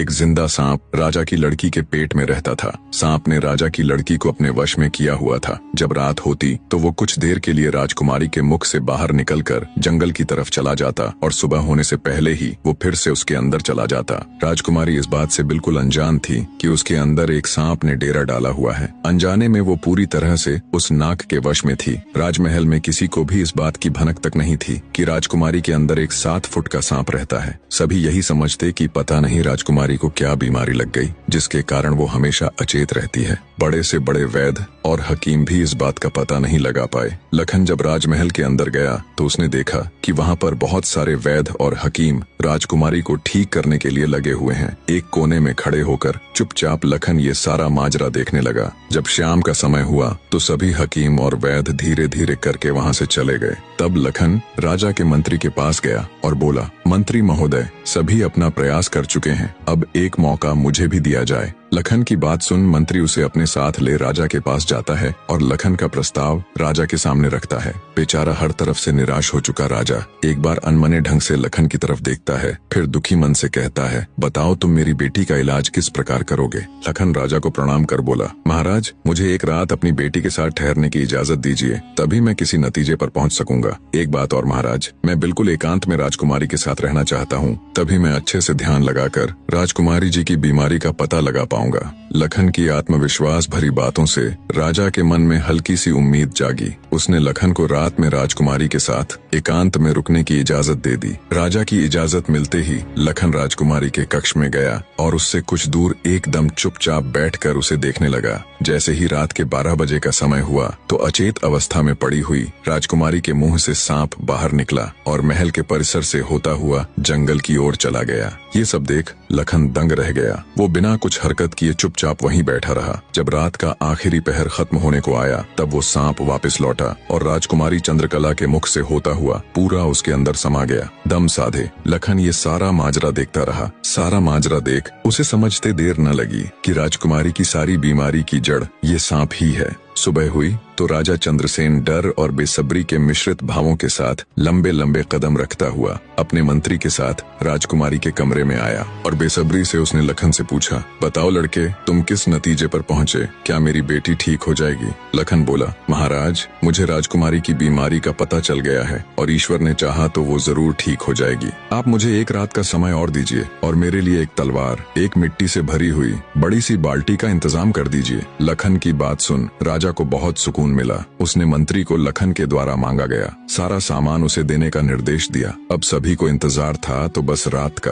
एक जिंदा सांप राजा की लड़की के पेट में रहता था। सांप ने राजा की लड़की को अपने वश में किया हुआ था। जब रात होती तो वो कुछ देर के लिए राजकुमारी के मुख से बाहर निकलकर जंगल की तरफ चला जाता और सुबह होने से पहले ही वो फिर से उसके अंदर चला जाता। राजकुमारी इस बात से बिल्कुल अनजान थी कि उसके अंदर एक सांप ने डेरा डाला हुआ है। अनजाने में वो पूरी तरह से उस नाग के वश में थी। राजमहल में किसी को भी इस बात की भनक तक नहीं थी कि राजकुमारी के अंदर एक 7 फुट का सांप रहता है। सभी यही समझते कि पता नहीं राजकुमारी को क्या बीमारी लग गई जिसके कारण वो हमेशा अचेत रहती है। बड़े से बड़े वैद्य और हकीम भी इस बात का पता नहीं लगा पाए। लखन जब राजमहल के अंदर गया तो उसने देखा कि वहाँ पर बहुत सारे वैद्य और हकीम राजकुमारी को ठीक करने के लिए लगे हुए हैं। एक कोने में खड़े होकर चुपचाप लखन ये सारा माजरा देखने लगा। जब शाम का समय हुआ तो सभी हकीम और वैद्य धीरे धीरे करके वहाँ से चले गए। तब लखन राजा के मंत्री के पास गया और बोला, मंत्री महोदय, सभी अपना प्रयास कर चुके हैं, अब एक मौका मुझे भी दिया जाए। लखन की बात सुन मंत्री उसे अपने साथ ले राजा के पास जाता है और लखन का प्रस्ताव राजा के सामने रखता है। बेचारा हर तरफ से निराश हो चुका राजा एक बार अनमने ढंग से लखन की तरफ देखता है, फिर दुखी मन से कहता है, बताओ तुम मेरी बेटी का इलाज किस प्रकार करोगे। लखन राजा को प्रणाम कर बोला, महाराज, मुझे एक रात अपनी बेटी के साथ ठहरने की इजाजत दीजिए, तभी मैं किसी नतीजे पर पहुंच सकूंगा। एक बात और महाराज, मैं बिल्कुल एकांत में राजकुमारी के साथ रहना चाहता हूँ, तभी मैं अच्छे से ध्यान लगाकर राजकुमारी जी की बीमारी का पता लगा पाऊंगा। लखन की आत्मविश्वास भरी बातों से राजा के मन में हल्की सी उम्मीद जागी। उसने लखन को रात में राजकुमारी के साथ एकांत में रुकने की इजाजत दे दी। राजा की इजाजत मिलते ही लखन राजकुमारी के कक्ष में गया और उससे कुछ दूर एकदम चुपचाप बैठकर उसे देखने लगा। जैसे ही रात के 12 बजे का समय हुआ तो अचेत अवस्था में पड़ी हुई राजकुमारी के मुंह से सांप बाहर निकला और महल के परिसर से होता हुआ जंगल की ओर चला गया। ये सब देख लखन दंग रह गया। वो बिना कुछ हरकत किए चुपचाप वहीं बैठा रहा। जब रात का आखिरी पहर खत्म होने को आया तब वो सांप वापस लौटा और राजकुमारी चंद्रकला के मुख से होता हुआ पूरा उसके अंदर समा गया। दम साधे लखन ये सारा माजरा देखता रहा। सारा माजरा देख उसे समझते देर न लगी कि राजकुमारी की सारी बीमारी की जड़ ये सांप ही है। सुबह हुई तो राजा चंद्रसेन डर और बेसब्री के मिश्रित भावों के साथ लंबे लंबे कदम रखता हुआ अपने मंत्री के साथ राजकुमारी के कमरे में आया और बेसब्री से उसने लखन से पूछा, बताओ लड़के, तुम किस नतीजे पर पहुंचे? क्या मेरी बेटी ठीक हो जाएगी? लखन बोला, महाराज, मुझे राजकुमारी की बीमारी का पता चल गया है और ईश्वर ने चाहा तो वो जरूर ठीक हो जाएगी। आप मुझे एक रात का समय और दीजिए और मेरे लिए एक तलवार, एक मिट्टी से भरी हुई बड़ी सी बाल्टी का इंतजाम कर दीजिए। लखन की बात सुन राजा को बहुत सुकून मिला। उसने मंत्री को लखन के द्वारा मांगा गया सारा सामान उसे देने का निर्देश दिया। अब सभी को इंतजार था तो बस रात का।